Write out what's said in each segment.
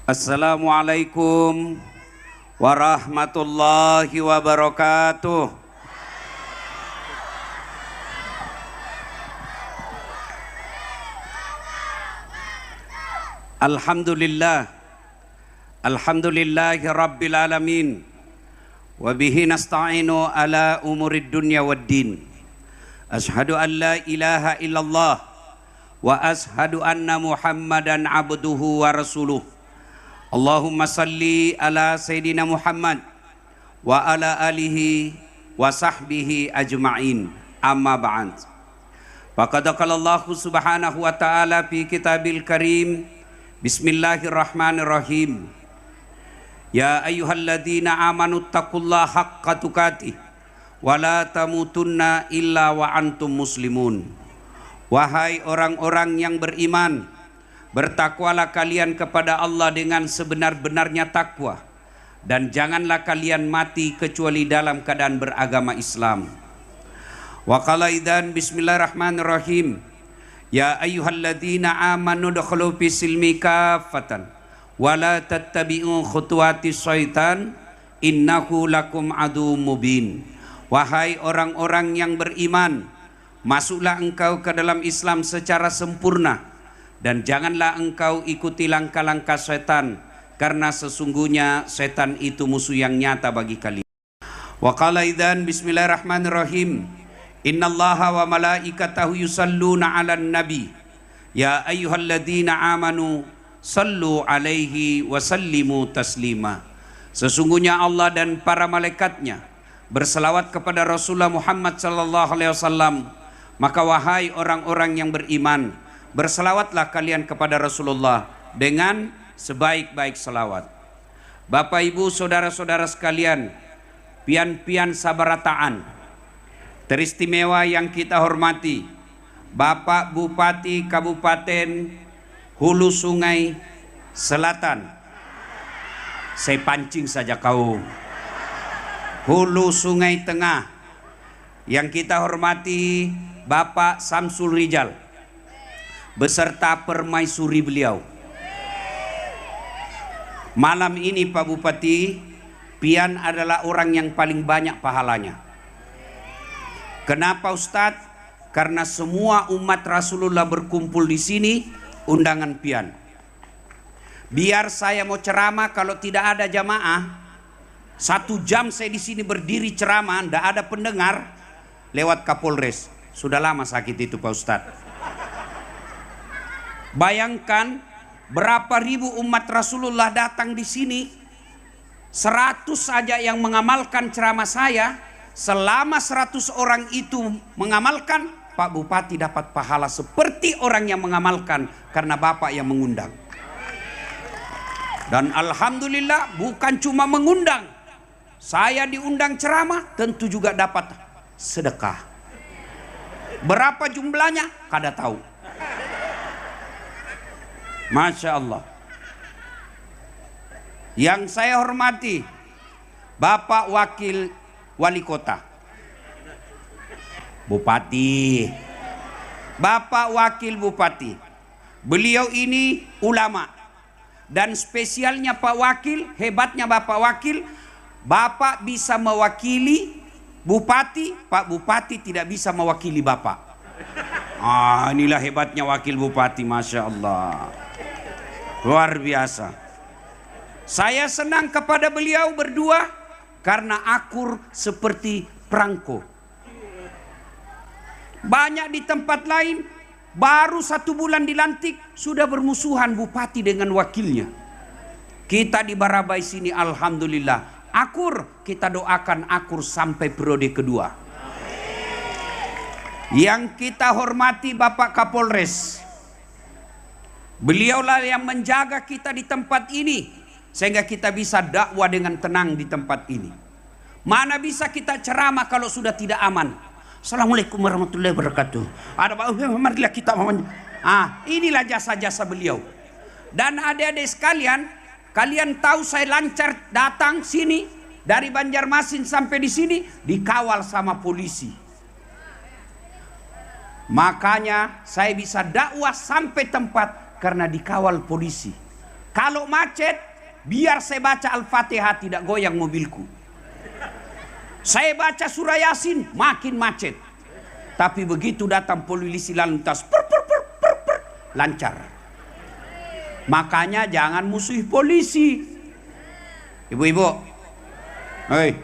Assalamualaikum warahmatullahi wabarakatuh. Alhamdulillah, alhamdulillahi rabbil alamin, wa bihi nasta'inu ala umurid dunya waddin. Ashhadu an la ilaha illallah wa ashhadu anna Muhammadan abduhu wa rasuluh. Allahumma salli ala Sayyidina Muhammad wa ala alihi wa sahbihi ajma'in, amma ba'd. Faqad qala Allah subhanahu wa ta'ala fi kitabil karim, bismillahirrahmanirrahim, ya ayyuhalladzina amanu taqullaha haqqa tuqatih wa la tamutunna illa wa antum muslimun. Wahai orang-orang yang beriman, bertakwalah kalian kepada Allah dengan sebenar-benarnya takwa, dan janganlah kalian mati kecuali dalam keadaan beragama Islam. Wa qala idzan bismillahirrahmanirrahim, ya ayyuhalladzina amanu dukhulu fis silmi kaffatan wa la tattabi'u khutuwatis syaitan innahu lakum aduwwum mubin. Wahai orang-orang yang beriman, masuklah engkau ke dalam Islam secara sempurna, dan janganlah engkau ikuti langkah-langkah setan, karena sesungguhnya setan itu musuh yang nyata bagi kalian. Wa qala idzan bismillahirrahmanirrahim, innallaha wa malaikatahu yusalluna 'alan nabi ya ayyuhalladzina amanu sallu 'alaihi wa sallimu taslima. Sesungguhnya Allah dan para malaikatnya berselawat kepada Rasulullah Muhammad sallallahu alaihi wasallam, maka wahai orang-orang yang beriman, berselawatlah kalian kepada Rasulullah dengan sebaik-baik selawat. Bapak ibu saudara-saudara sekalian, pian-pian sabarataan teristimewa yang kita hormati, Bapak Bupati Kabupaten Hulu Sungai Selatan, saya pancing saja kau, Hulu Sungai Tengah, yang kita hormati Bapak Samsul Rijal beserta permaisuri beliau. Malam ini Pak Bupati, pian adalah orang yang paling banyak pahalanya. Kenapa Ustadz? Karena semua umat Rasulullah berkumpul di sini, undangan pian. Biar saya mau ceramah, kalau tidak ada jamaah, 1 jam saya di sini berdiri ceramah, tidak ada pendengar, lewat Kapolres. Sudah lama sakit itu Pak Ustadz. Bayangkan berapa ribu umat Rasulullah datang di sini. 100 saja yang mengamalkan ceramah saya. Selama 100 orang itu mengamalkan, Pak Bupati dapat pahala seperti orang yang mengamalkan, karena Bapak yang mengundang. Dan alhamdulillah bukan cuma mengundang, saya diundang ceramah, tentu juga dapat sedekah. Berapa jumlahnya? Kada tahu. Masya Allah. Yang saya hormati Bapak Wakil Wali Kota, Bupati, Bapak Wakil Bupati, beliau ini ulama, dan spesialnya Pak Wakil, hebatnya Bapak Wakil, Bapak bisa mewakili Bupati, Pak Bupati tidak bisa mewakili Bapak. Inilah hebatnya Wakil Bupati, Masya Allah. Luar biasa. Saya senang kepada beliau berdua karena akur seperti perangko. Banyak di tempat lain baru 1 bulan dilantik sudah bermusuhan bupati dengan wakilnya. Kita di Barabai sini alhamdulillah akur. Kita doakan akur sampai periode kedua. Yang kita hormati Bapak Kapolres, beliaulah yang menjaga kita di tempat ini, sehingga kita bisa dakwah dengan tenang di tempat ini. Mana bisa kita ceramah kalau sudah tidak aman? Assalamualaikum warahmatullahi wabarakatuh. Ada marilah kita inilah jasa-jasa beliau. Dan adik-adik sekalian, kalian tahu saya lancar datang sini dari Banjarmasin sampai di sini dikawal sama polisi. Makanya saya bisa dakwah sampai tempat karena dikawal polisi. Kalau macet, biar saya baca Al-Fatihah tidak goyang mobilku. Saya baca surah Yasin, makin macet. Tapi begitu datang polisi lalu lintas, lancar. Makanya jangan musuhi polisi. Ibu-ibu, hei,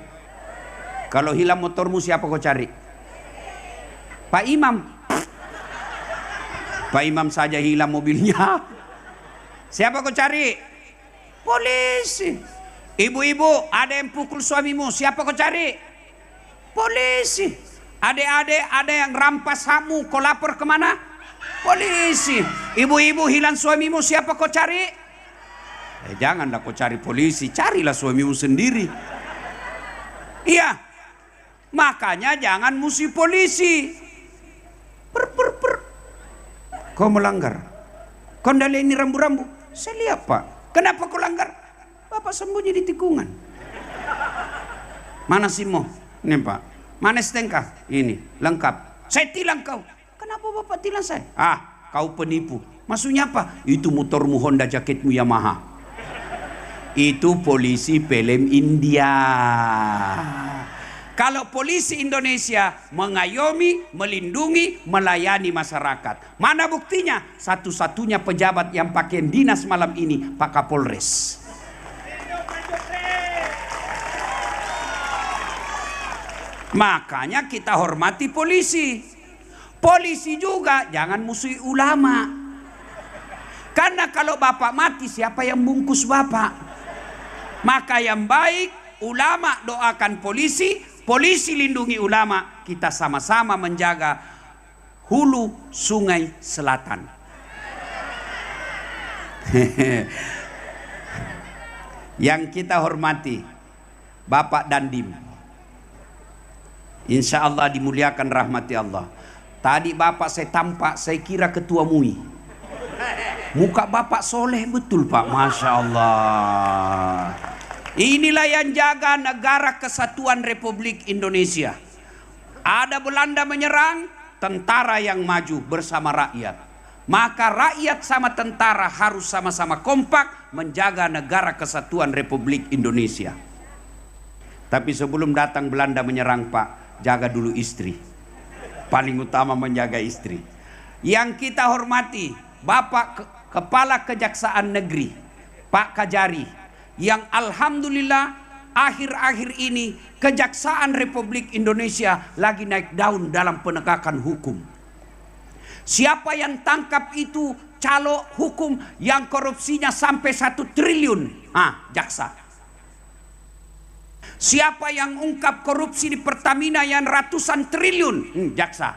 kalau hilang motormu siapa kau cari? Pak Imam. Pak Imam saja hilang mobilnya. Siapa kau cari? Polisi. Ibu-ibu, ada yang pukul suamimu, siapa kau cari? Polisi. Adik-adik, ada yang rampas hakmu, kau lapor kemana? Polisi. Ibu-ibu, hilang suamimu, siapa kau cari? Janganlah kau cari polisi, carilah suamimu sendiri. Iya. Makanya jangan musuh polisi. Kau melanggar. Kau ndale ini rambu-rambu. Saya lihat, Pak. Kenapa kau langgar? Bapak sembunyi di tikungan. Mana SIM-mu? Ini, Pak. Mana STNK? Ini, lengkap. Saya tilang kau. Kenapa Bapak tilang saya? Ah, kau penipu. Maksudnya apa? Itu motormu Honda, jaketmu Yamaha. Itu polisi film India. Kalau polisi Indonesia mengayomi, melindungi, melayani masyarakat. Mana buktinya? Satu-satunya pejabat yang pakaian dinas malam ini Pak Kapolres. Makanya kita hormati polisi. Polisi juga jangan musuhi ulama. Karena kalau Bapak mati, siapa yang bungkus Bapak? Maka yang baik, ulama doakan polisi, polisi lindungi ulama. Kita sama-sama menjaga hulu sungai selatan. Yang kita hormati Bapak Dandim, insya Allah dimuliakan rahmati Allah. Tadi Bapak saya tampak, saya kira ketua MUI. Muka Bapak soleh betul, Pak. Masya Allah. Inilah yang jaga negara kesatuan Republik Indonesia. Ada Belanda menyerang, tentara yang maju bersama rakyat. Maka rakyat sama tentara harus sama-sama kompak menjaga negara kesatuan Republik Indonesia. Tapi sebelum datang Belanda menyerang, Pak, jaga dulu istri. Paling utama menjaga istri. Yang kita hormati Bapak Kepala Kejaksaan Negeri Pak Kajari, yang alhamdulillah akhir-akhir ini Kejaksaan Republik Indonesia lagi naik daun dalam penegakan hukum. Siapa yang tangkap itu calo hukum yang korupsinya sampai 1 triliun, jaksa. Siapa yang ungkap korupsi di Pertamina yang ratusan triliun, jaksa.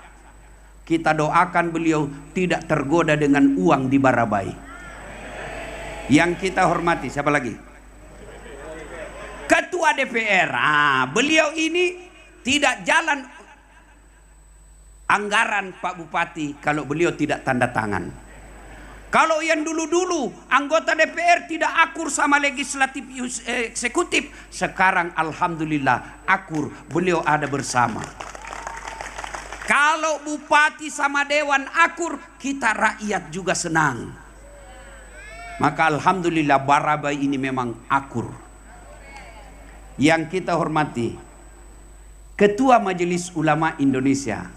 Kita doakan beliau tidak tergoda dengan uang di Barabai. Yang kita hormati siapa lagi? Ketua DPR. Beliau ini tidak jalan anggaran Pak Bupati kalau beliau tidak tanda tangan. Kalau yang dulu-dulu anggota DPR tidak akur sama legislatif eksekutif, sekarang alhamdulillah akur, beliau ada bersama. Kalau bupati sama dewan akur, kita rakyat juga senang. Maka alhamdulillah Barabai ini memang akur. Yang kita hormati Ketua Majelis Ulama Indonesia,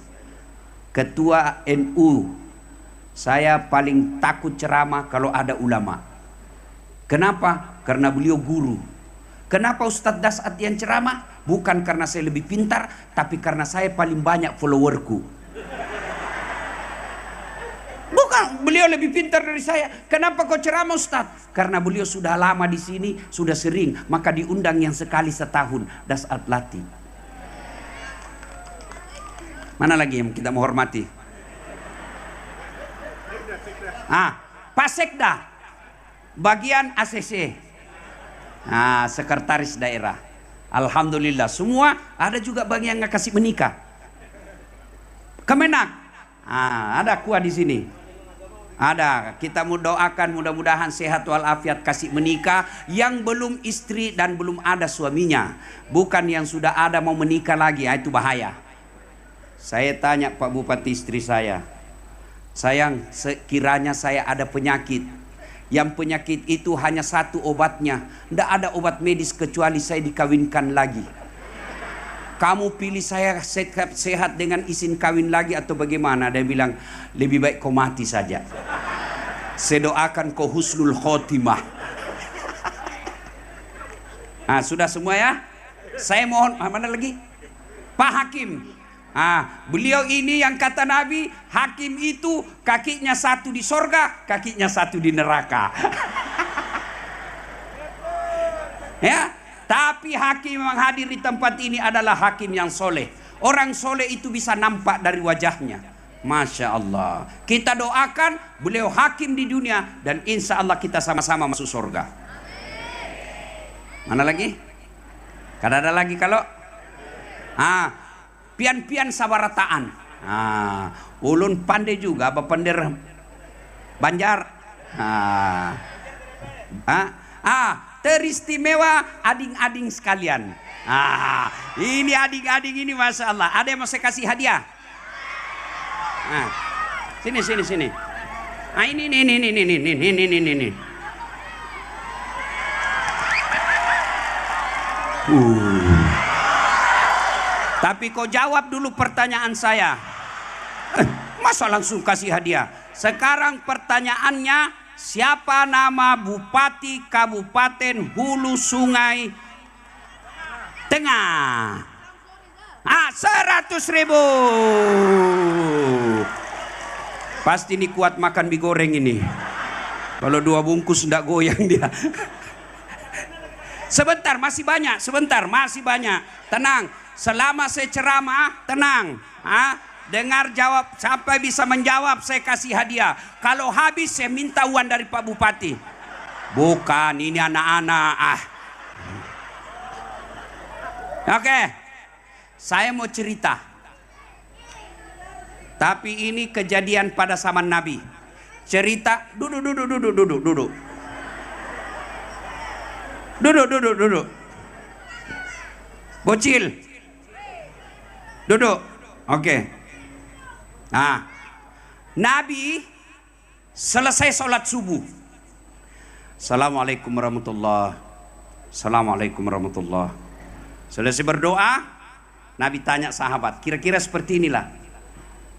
Ketua NU. Saya paling takut ceramah kalau ada ulama. Kenapa? Karena beliau guru. Kenapa Ustadz Dasat yang ceramah? Bukan karena saya lebih pintar, tapi karena saya paling banyak followerku. Bukan, beliau lebih pintar dari saya. Kenapa kau ceramah Ustadz? Karena beliau sudah lama di sini, sudah sering, maka diundang yang sekali setahun. Dasat Lati. Mana lagi yang kita mau hormati? Pak Sekda, bagian ACC. Sekretaris daerah. Alhamdulillah semua, ada juga bagi yang nggak kasih menikah. Kemenak, ada kuah di sini. Ada, kita mau doakan mudah-mudahan sehat walafiat kasih menikah yang belum istri dan belum ada suaminya. Bukan yang sudah ada mau menikah lagi, itu bahaya. Saya tanya Pak Bupati istri saya, sayang, sekiranya saya ada penyakit Yang penyakit itu hanya satu obatnya. Tidak ada obat medis kecuali saya dikawinkan lagi. Kamu pilih saya sehat dengan izin kawin lagi atau bagaimana? Dia bilang, lebih baik kau mati saja. Saya doakan kau husnul khotimah. Nah, sudah semua ya? Saya mohon, mana lagi? Pak Hakim. Beliau ini yang kata Nabi, hakim itu kakinya satu di sorga, kakinya satu di neraka. Ya, tapi hakim yang hadir di tempat ini adalah hakim yang soleh. Orang soleh itu bisa nampak dari wajahnya. Masya Allah. Kita doakan beliau hakim di dunia dan insya Allah kita sama-sama masuk surga. Mana lagi? Kada ada lagi kalau? Pian-pian sabarataan. Ulun pandai juga bapender Banjar. Teristimewa ading-ading sekalian. Ini ading-ading ini Masya Allah. Ada yang mau saya kasih hadiah? Sini. Ini. Tapi kau jawab dulu pertanyaan saya. Masa langsung kasih hadiah? Sekarang pertanyaannya, siapa nama Bupati Kabupaten Hulu Sungai Tengah? 100.000. Pasti ini kuat makan mie goreng ini. Kalau 2 bungkus tidak goyang dia. Sebentar, masih banyak. Tenang. Selama saya ceramah, tenang. Dengar jawab, sampai bisa menjawab saya kasih hadiah. Kalau habis saya minta uang dari Pak Bupati. Bukan, ini anak-anak. Oke. Saya mau cerita. Tapi ini kejadian pada zaman Nabi. Cerita, duduk. Duduk. Bocil. Duduk. Oke. Nabi selesai sholat subuh. Assalamualaikum warahmatullahi. Selesai berdoa, Nabi tanya sahabat, kira-kira seperti inilah.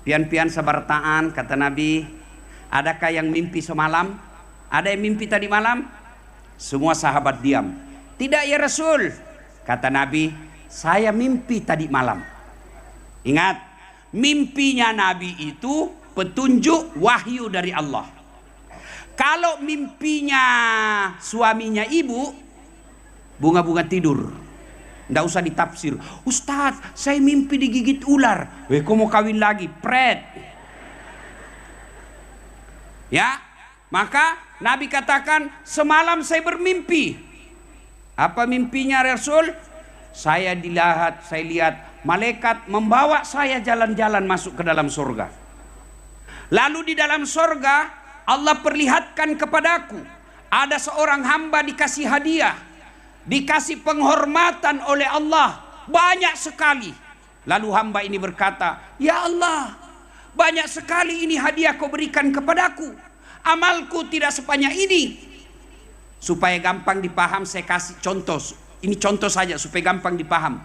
Pian-pian sabarataan, kata Nabi, adakah yang mimpi semalam? Ada yang mimpi tadi malam? Semua sahabat diam. Tidak ya Rasul. Kata Nabi, saya mimpi tadi malam. Ingat, mimpinya Nabi itu petunjuk wahyu dari Allah. Kalau mimpinya suaminya ibu, bunga-bunga tidur, nggak usah ditafsir. Ustadz, saya mimpi digigit ular. Kok mau kawin lagi? Pret. Ya, maka Nabi katakan, semalam saya bermimpi. Apa mimpinya Rasul? Saya lihat malaikat membawa saya jalan-jalan masuk ke dalam surga. Lalu di dalam surga Allah perlihatkan kepadaku ada seorang hamba dikasih hadiah, dikasih penghormatan oleh Allah banyak sekali. Lalu hamba ini berkata, ya Allah, banyak sekali ini hadiah kau berikan kepadaku. Amalku tidak sebanyak ini. Supaya gampang dipaham saya kasih contoh. Ini contoh saja supaya gampang dipaham.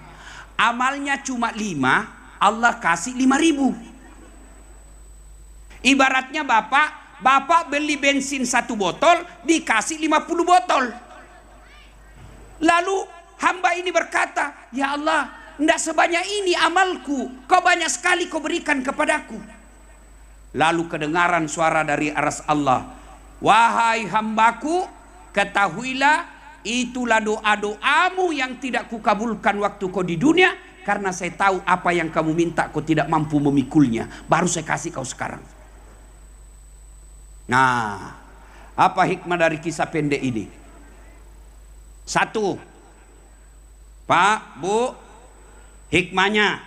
Amalnya cuma 5, Allah kasih 5.000. Ibaratnya bapak beli bensin 1 botol, dikasih 50 botol. Lalu hamba ini berkata, ya Allah, tidak sebanyak ini amalku, kau banyak sekali kau berikan kepadaku. Lalu kedengaran suara dari aras Allah, wahai hambaku, ketahuilah itulah doa-doamu yang tidak kukabulkan waktu kau di dunia, karena saya tahu apa yang kamu minta kau tidak mampu memikulnya, baru saya kasih kau sekarang. Nah, apa hikmah dari kisah pendek ini? 1, Pak, Bu, hikmahnya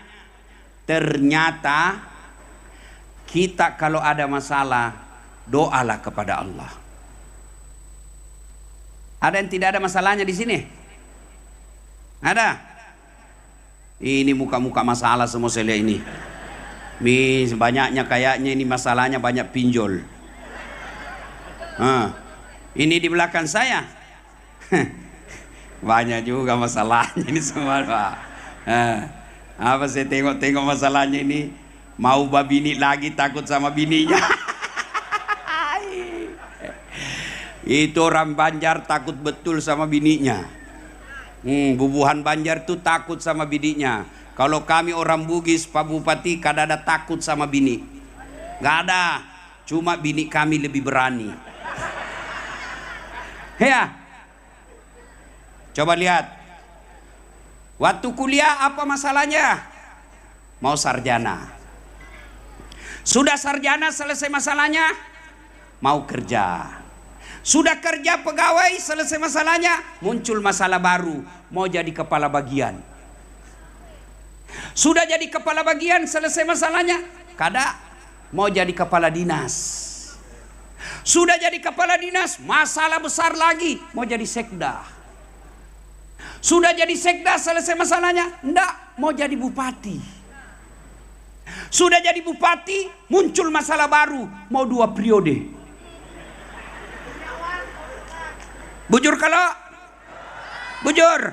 ternyata kita kalau ada masalah doalah kepada Allah. Ada yang tidak ada masalahnya di sini? Ada? Ini muka-muka masalah semua saya lihat ini. Banyaknya kayaknya ini masalahnya banyak pinjol. Ini di belakang saya. Banyak juga masalahnya ini semua, Pak. Apa saya tengok-tengok masalahnya ini, mau babini lagi takut sama bininya. Itu orang Banjar takut betul sama bininya. Bubuhan Banjar tuh takut sama bininya. Kalau kami orang Bugis, Pak Bupati, kadang ada takut sama bini. Gak ada, cuma bini kami lebih berani. Ya, coba lihat. Waktu kuliah apa masalahnya? Mau sarjana. Sudah sarjana selesai masalahnya, mau kerja. Sudah kerja pegawai selesai masalahnya, muncul masalah baru, mau jadi kepala bagian. Sudah jadi kepala bagian selesai masalahnya, kada mau jadi kepala dinas. Sudah jadi kepala dinas, masalah besar lagi, mau jadi sekda. Sudah jadi sekda selesai masalahnya, enggak, mau jadi bupati. Sudah jadi bupati, muncul masalah baru, mau 2 periode. Bujur kalau? Bujur.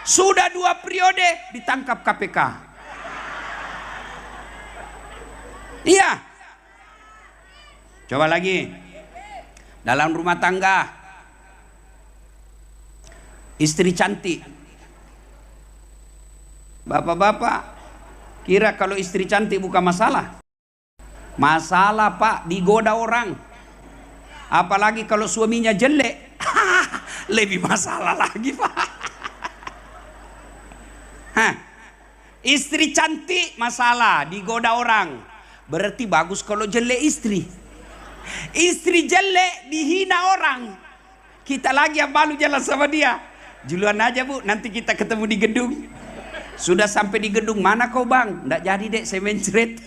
Sudah 2 periode, ditangkap KPK. Iya. Coba lagi. Dalam rumah tangga, istri cantik. Bapak-bapak, kira kalau istri cantik bukan masalah? Masalah, Pak, digoda orang. Apalagi kalau suaminya jelek. Lebih masalah lagi, Pak. Istri cantik masalah, digoda orang. Berarti bagus kalau jelek istri. Istri jelek dihina orang. Kita lagi yang malu jalan sama dia. Juluan aja, Bu, nanti kita ketemu di gedung. Sudah sampai di gedung, mana kau, Bang? Nggak jadi, Dek, saya mencret.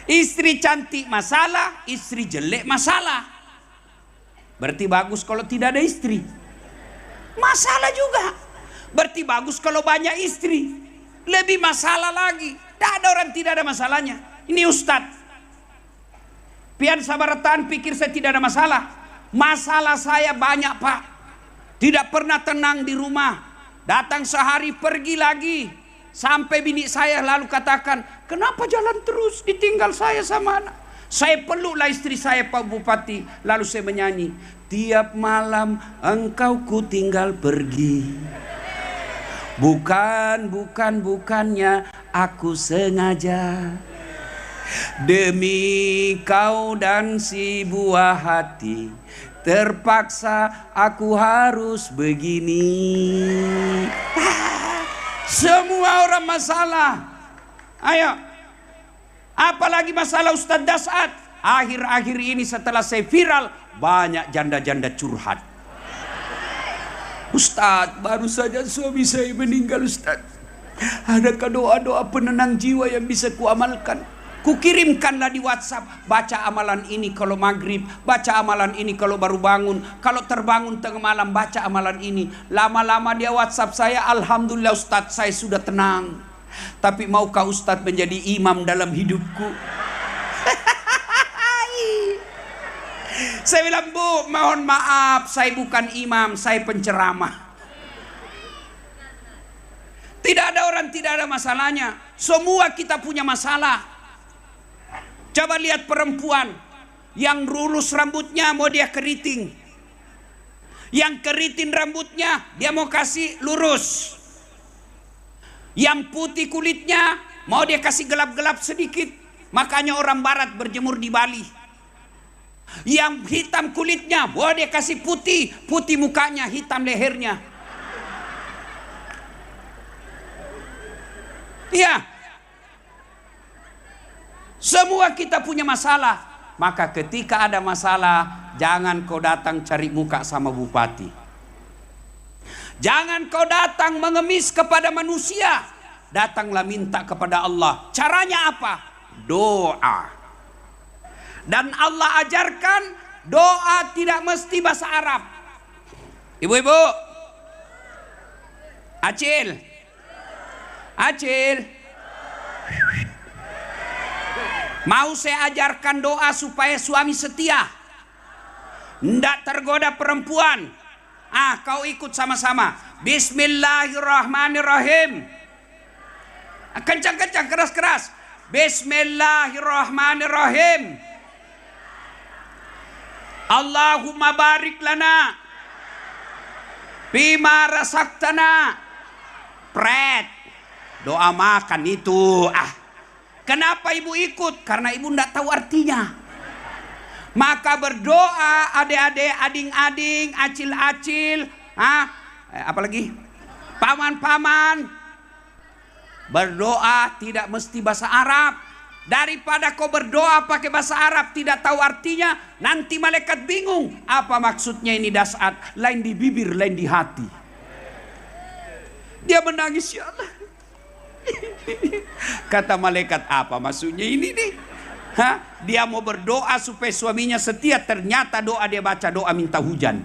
Istri cantik masalah, istri jelek masalah. Berarti bagus kalau tidak ada istri. Masalah juga. Berarti bagus kalau banyak istri. Lebih masalah lagi. Tidak ada orang tidak ada masalahnya. Ini Ustadz. Pian sabaratan pikir saya tidak ada masalah. Masalah saya banyak, Pak. Tidak pernah tenang di rumah. Datang sehari pergi lagi. Sampai bini saya lalu katakan, kenapa jalan terus ditinggal saya sama anak? Saya peluklah istri saya, Pak Bupati. Lalu saya menyanyi, tiap malam engkau ku tinggal pergi. Bukannya aku sengaja. Demi kau dan si buah hati, terpaksa aku harus begini. Semua orang masalah. Ayo. Apalagi masalah Ustadz Dasat. Akhir-akhir ini setelah saya viral, banyak janda-janda curhat. Ustadz, baru saja suami saya meninggal, Ustadz. Adakah doa-doa penenang jiwa yang bisa kuamalkan? Kukirimkanlah di WhatsApp, baca amalan ini kalau maghrib, baca amalan ini kalau baru bangun, kalau terbangun tengah malam baca amalan ini. Lama-lama dia WhatsApp saya, alhamdulillah Ustadz saya sudah tenang. Tapi maukah Ustadz menjadi imam dalam hidupku? Saya bilang, Bu, mohon maaf, saya bukan imam, saya penceramah. Tidak ada orang tidak ada masalahnya. Semua kita punya masalah. Coba lihat perempuan yang lurus rambutnya mau dia keriting. Yang keriting rambutnya dia mau kasih lurus. Yang putih kulitnya mau dia kasih gelap-gelap sedikit. Makanya orang barat berjemur di Bali. Yang hitam kulitnya mau dia kasih putih. Putih mukanya, hitam lehernya. Iya. Semua kita punya masalah. Maka ketika ada masalah, jangan kau datang cari muka sama bupati. Jangan kau datang mengemis kepada manusia. Datanglah minta kepada Allah. Caranya apa? Doa. Dan Allah ajarkan doa tidak mesti bahasa Arab. Ibu-ibu, Acil, mau saya ajarkan doa supaya suami setia. Ndak tergoda perempuan. Kau ikut sama-sama. Bismillahirrahmanirrahim. Kencang-kencang, keras-keras. Bismillahirrahmanirrahim. Allahumma barik lana bima rasaktana. Pret. Doa makan itu. Kenapa ibu ikut? Karena ibu ndak tahu artinya. Maka berdoa adik-adik, ading-ading, acil-acil, apalagi paman-paman. Berdoa tidak mesti bahasa Arab. Daripada kau berdoa pakai bahasa Arab tidak tahu artinya, nanti malaikat bingung. Apa maksudnya ini dasar? Lain di bibir, lain di hati. Dia menangis, ya Allah. Kata malaikat, apa maksudnya ini nih? Dia mau berdoa supaya suaminya setia, ternyata doa dia baca doa minta hujan.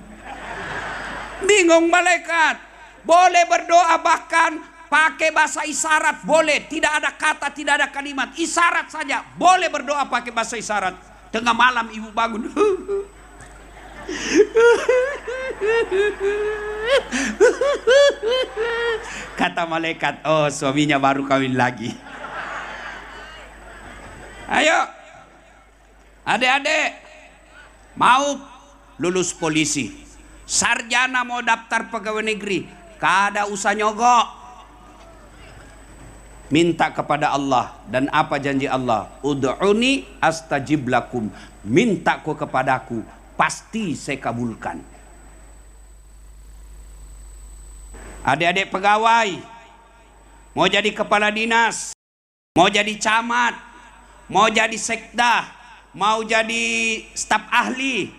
Bingung malaikat. Boleh berdoa bahkan pakai bahasa isyarat, boleh. Tidak ada kata, tidak ada kalimat, isyarat saja. Boleh berdoa pakai bahasa isyarat. Tengah malam ibu bangun. Kata malaikat, oh suaminya baru kawin lagi. Ayo adik-adik, mau lulus polisi, sarjana mau daftar pegawai negeri, kada usah nyogok. Minta kepada Allah. Dan apa janji Allah? Ud'uni astajib lakum. Minta kau kepadaku, pasti saya kabulkan. Adik-adik pegawai, mau jadi kepala dinas, mau jadi camat, mau jadi sekda, mau jadi staf ahli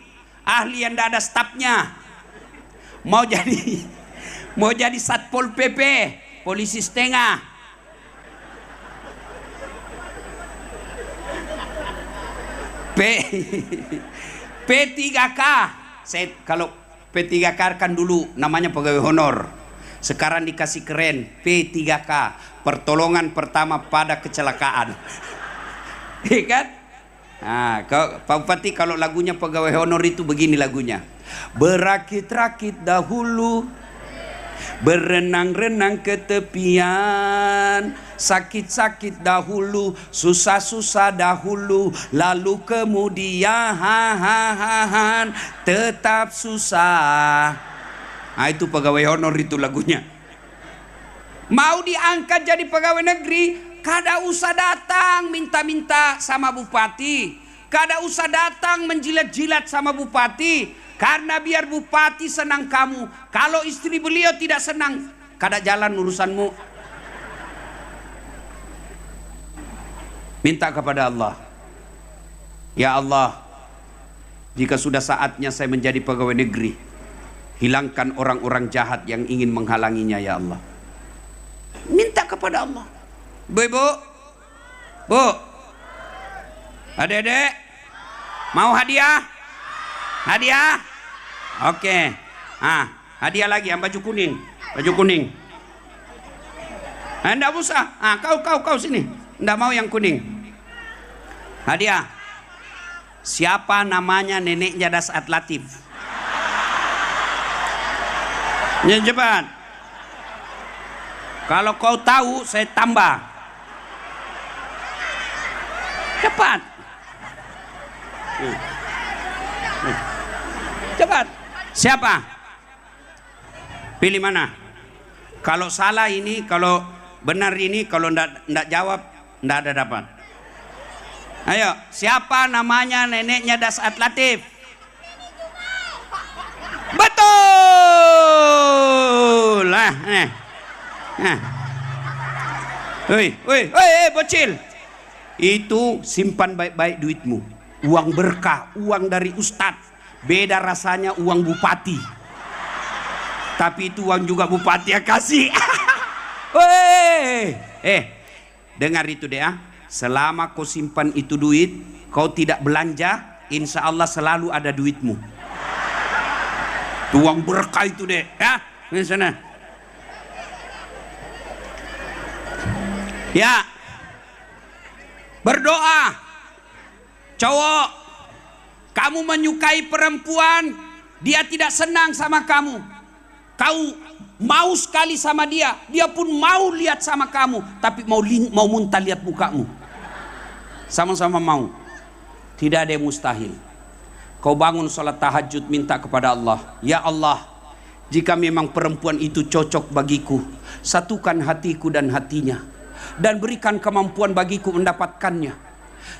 yang tidak ada stafnya, mau jadi satpol pp, polisi setengah, P3K. Kalau P3K kan dulu namanya pegawai honor, sekarang dikasih keren P3K, pertolongan pertama pada kecelakaan. Iya kan? Pak Bupati, kalau lagunya pegawai honor itu begini lagunya. Berakit-rakit dahulu, berenang-renang ke tepian, sakit-sakit dahulu, susah-susah dahulu, lalu kemudian tetap susah. Itu pegawai honor itu lagunya. Mau diangkat jadi pegawai negeri, kada usah datang minta-minta sama bupati, kada usah datang menjilat-jilat sama bupati, karena biar bupati senang kamu. Kalau istri beliau tidak senang, kada jalan urusanmu. Minta kepada Allah, ya Allah, jika sudah saatnya saya menjadi pegawai negeri, hilangkan orang-orang jahat yang ingin menghalanginya, ya Allah. Minta kepada Allah. Bu, adik-adik, mau hadiah? Hadiah? Oke. Hadiah lagi yang baju kuning. Enggak usah. Kau sini. Enggak mau yang kuning. Hadiah. Siapa namanya neneknya Dasat Latif? Ya, cepat. Kalau kau tahu, saya tambah. Cepat. Cepat. Siapa? Pilih mana? Kalau salah ini, kalau benar ini, kalau ndak jawab, ndak ada dapat. Ayo, siapa namanya neneknya Dasat Latif? Betul. Woi, bocil. Itu simpan baik-baik duitmu. Uang berkah, uang dari ustadz. Beda rasanya uang bupati. Tapi itu uang juga bupati yang kasih. Dengar itu deh ya. Selama kau simpan itu duit, kau tidak belanja, insya Allah selalu ada duitmu. Uang berkah itu deh ya. Di sana. Ya, berdoa, cowok, Kamu menyukai perempuan, dia tidak senang sama kamu. Kau mau sekali sama dia, dia pun mau lihat sama kamu, tapi mau muntah lihat mukamu. Sama-sama mau. Tidak ada yang mustahil. Kau bangun sholat tahajud, minta kepada Allah, ya Allah, jika memang perempuan itu cocok bagiku, satukan hatiku dan hatinya, dan berikan kemampuan bagiku mendapatkannya.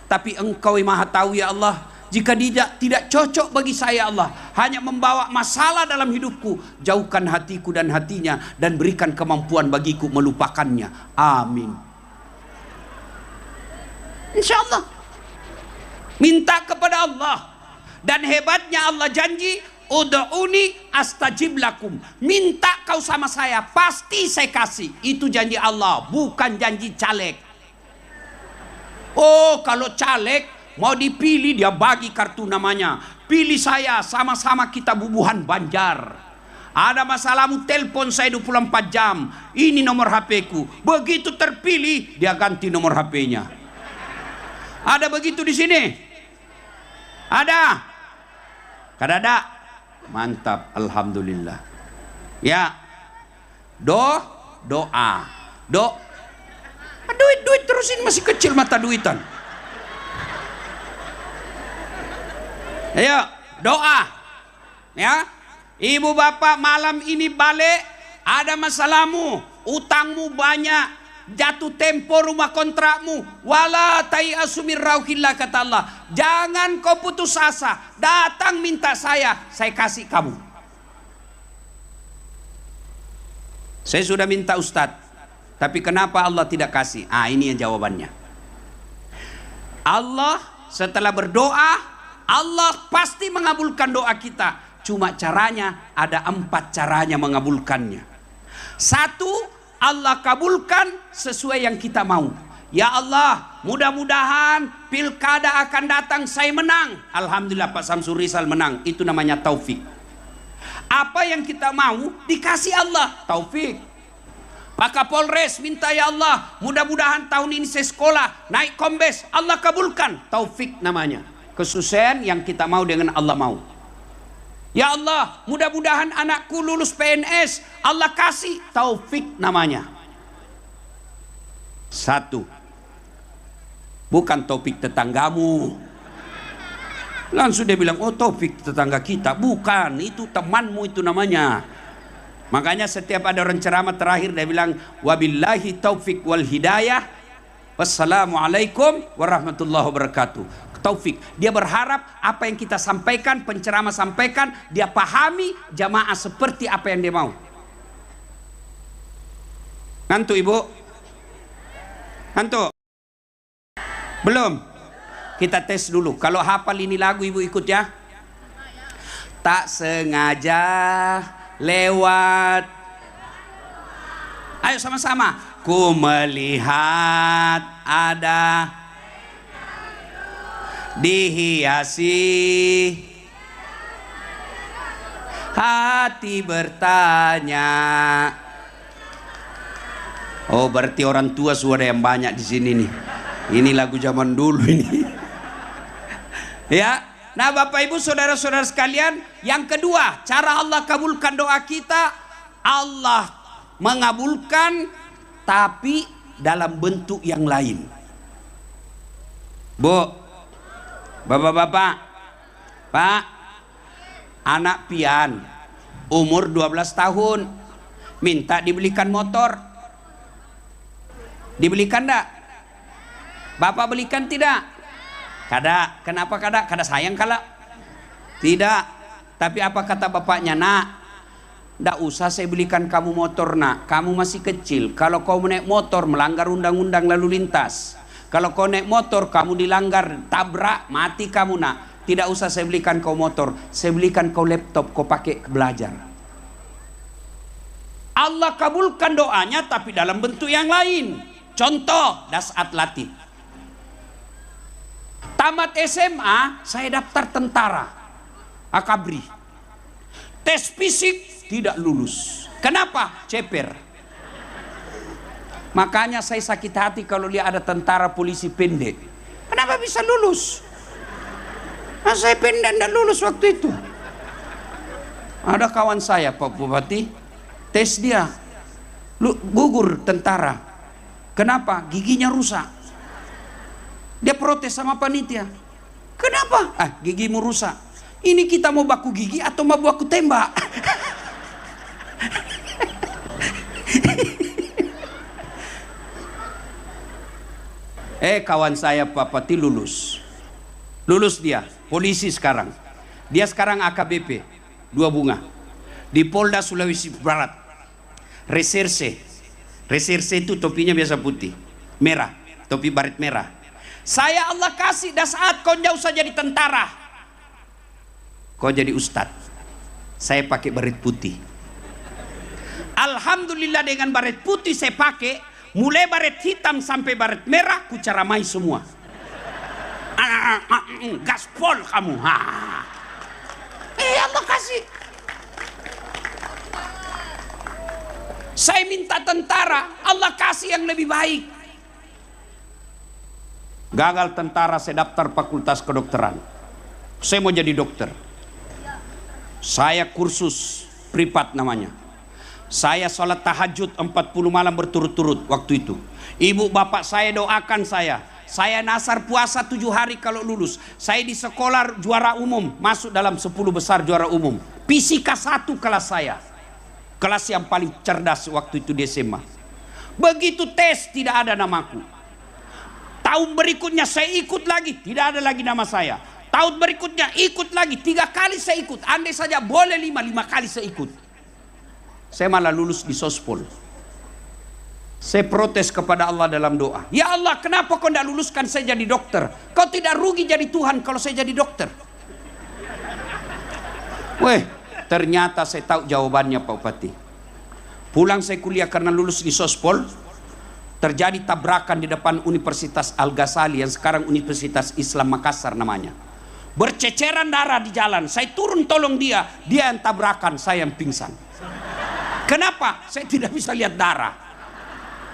Tapi Engkau yang Maha Tahu ya Allah, jika tidak cocok bagi saya Allah, hanya membawa masalah dalam hidupku, jauhkan hatiku dan hatinya, dan berikan kemampuan bagiku melupakannya. Amin. Insya Allah. Minta kepada Allah. Dan hebatnya Allah janji, ud'uni astajib lakum. Minta kau sama saya, pasti saya kasih. Itu janji Allah, bukan janji caleg. Oh, kalau caleg mau dipilih, dia bagi kartu namanya. Pilih saya, sama-sama kita bubuhan Banjar. Ada masalahmu, telepon saya 24 jam. Ini nomor HP-ku. Begitu terpilih, dia ganti nomor HP-nya. Ada begitu di sini? Ada? Kadada? Mantap, alhamdulillah. Ya. Doa. Duit terusin, masih kecil mata duitan. Ayo, doa. Ya. Ibu bapak malam ini balik, ada masalahmu, utangmu banyak, jatuh tempo rumah kontrakmu, wala tayasu min rauhillah, kata Allah. Jangan kau putus asa, datang minta saya kasih kamu. Saya sudah minta Ustadz, tapi kenapa Allah tidak kasih? Ini yang jawabannya. Allah setelah berdoa, Allah pasti mengabulkan doa kita. Cuma caranya, ada 4 caranya mengabulkannya. 1, Allah kabulkan sesuai yang kita mau. Ya Allah, mudah-mudahan pilkada akan datang, saya menang. Alhamdulillah Pak Samsul Rizal menang. Itu namanya taufik. Apa yang kita mau dikasih Allah, taufik. Pak Kapolres minta, ya Allah, mudah-mudahan tahun ini saya sekolah naik kombes, Allah kabulkan, taufik namanya. Kesusahan yang kita mau dengan Allah mau. Ya Allah, mudah-mudahan anakku lulus PNS, Allah kasih, taufik namanya. 1. Bukan taufik tetanggamu. Langsung dia bilang, oh taufik tetangga kita. Bukan, itu temanmu itu namanya. Makanya setiap ada orang ceramah terakhir dia bilang, wabillahi taufik wal hidayah, wassalamualaikum warahmatullahi wabarakatuh. Taufik, dia berharap apa yang kita sampaikan, penceramah sampaikan, dia pahami jamaah seperti apa yang dia mau. Ngantuk ibu? Ngantuk? Belum? Kita tes dulu. Kalau hafal ini lagu ibu ikut ya. Tak sengaja lewat. Ayo sama-sama. Ku melihat ada dihiasi, hati bertanya. Oh, berarti orang tua sudah yang banyak di sini nih. Ini lagu zaman dulu ini. Ya. Nah, Bapak Ibu saudara-saudara sekalian, yang kedua, cara Allah kabulkan doa kita, Allah mengabulkan tapi dalam bentuk yang lain. Bu, Bapak-bapak, Pak, anak pian, umur 12 tahun, minta dibelikan motor. Dibelikan enggak? Bapak belikan tidak? Kada. Kenapa kada? Kada sayang kala? Tidak. Tapi apa kata bapaknya? Nak, ndak usah saya belikan kamu motor, nak. Kamu masih kecil. Kalau kau naik motor melanggar undang-undang lalu lintas. Kalau kau naik motor kamu dilanggar, tabrak, mati kamu, nak. Tidak usah saya belikan kau motor, saya belikan kau laptop, kau pakai belajar. Allah kabulkan doanya tapi dalam bentuk yang lain. Contoh, dasat latih. Tamat SMA, saya daftar tentara Akabri. Tes fisik tidak lulus. Kenapa? Ceper. Makanya saya sakit hati kalau lihat ada tentara polisi pendek. Kenapa bisa lulus? Nah, saya pendan dan lulus waktu itu. Ada kawan saya Pak Bupati, tes dia, gugur tentara. Kenapa? Giginya rusak. Dia protes sama panitia. Kenapa? Gigimu rusak. Ini kita mau baku gigi atau mau baku tembak? Kawan saya Pak Bupati lulus dia, polisi sekarang. Dia sekarang AKBP 2 bunga di Polda Sulawesi Barat. Reserse itu topinya biasa putih, merah, topi baret merah. Saya Allah kasih dah saat kau jauh usah jadi tentara, kau jadi ustad. Saya pakai baret putih. Alhamdulillah dengan baret putih saya pakai, mulai baret hitam sampai baret merah ku caramai semua. Gaspol kamu. Allah kasih. Saya minta tentara, Allah kasih yang lebih baik. Gagal tentara, saya daftar fakultas kedokteran. Saya mau jadi dokter. Saya kursus privat namanya. Saya sholat tahajud 40 malam berturut-turut waktu itu. Ibu bapak saya doakan saya. Saya nasar puasa 7 hari kalau lulus. Saya di sekolah juara umum, masuk dalam 10 besar juara umum. Fisika 1 kelas saya. Kelas yang paling cerdas waktu itu di SMA. Begitu tes tidak ada namaku. Tahun berikutnya saya ikut lagi, tidak ada lagi nama saya. Tahun berikutnya ikut lagi, 3 kali saya ikut. Andai saja boleh 5 kali saya ikut. Saya malah lulus di Sospol. Saya protes kepada Allah dalam doa. Ya Allah, kenapa kau tidak luluskan saya jadi dokter? Kau tidak rugi jadi Tuhan kalau saya jadi dokter? Ternyata saya tahu jawabannya Pak Bupati. Pulang saya kuliah karena lulus di Sospol. Terjadi tabrakan di depan Universitas Al-Ghazali yang sekarang Universitas Islam Makassar namanya. Berceceran darah di jalan. Saya turun tolong dia yang tabrakan, saya yang pingsan. Kenapa? Saya tidak bisa lihat darah.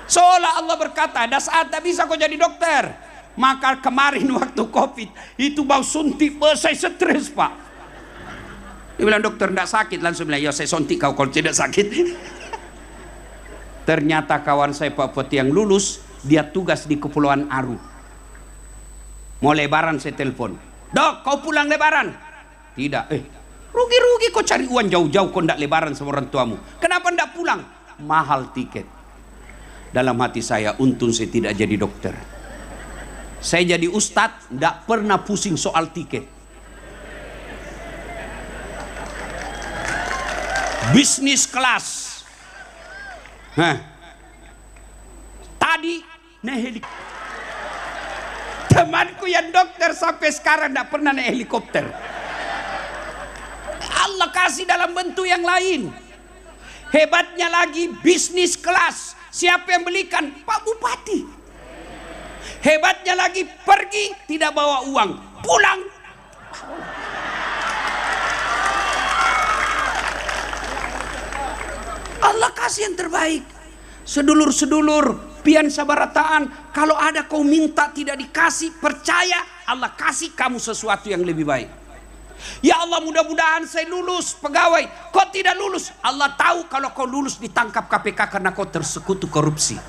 Seolah Allah berkata, dah saat tak bisa kau jadi dokter. Maka kemarin waktu Covid itu bau suntik, saya stres Pak. Dia bilang dokter tidak sakit, langsung bilang ya saya suntik kau kalau tidak sakit. Ternyata kawan saya Pak Bupati yang lulus, dia tugas di Kepulauan Aru. Mau lebaran saya telepon, dok kau pulang lebaran? Tidak. Rugi-rugi kau cari uang jauh-jauh kau tidak lebaran sama orang tuamu. Kenapa tidak pulang? Mahal tiket. Dalam hati saya, untung saya tidak jadi dokter. Saya jadi ustadz, tidak pernah pusing soal tiket. Bisnis kelas. Tadi naik helikopter. Temanku yang dokter sampai sekarang tidak pernah naik helikopter. Allah kasih dalam bentuk yang lain. Hebatnya lagi bisnis kelas. Siapa yang belikan? Pak Bupati. Hebatnya lagi pergi tidak bawa uang, pulang. Allah kasih yang terbaik. Sedulur-sedulur, pian sabarataan, kalau ada kau minta tidak dikasih, percaya Allah kasih kamu sesuatu yang lebih baik. Ya Allah, mudah-mudahan saya lulus pegawai. Kau tidak lulus, Allah tahu kalau kau lulus ditangkap KPK karena kau tersekutu korupsi.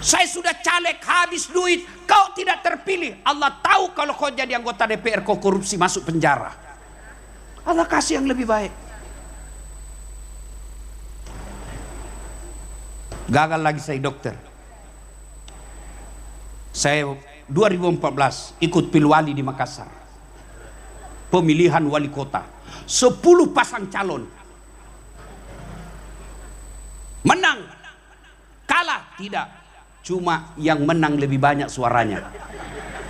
Saya sudah caleg habis duit, kau tidak terpilih. Allah tahu kalau kau jadi anggota DPR kau korupsi masuk penjara. Allah kasih yang lebih baik. Gagal lagi saya dokter. Saya 2014 ikut pilwali di Makassar. Pemilihan wali kota, 10 pasang calon. Menang, kalah tidak, cuma yang menang lebih banyak suaranya.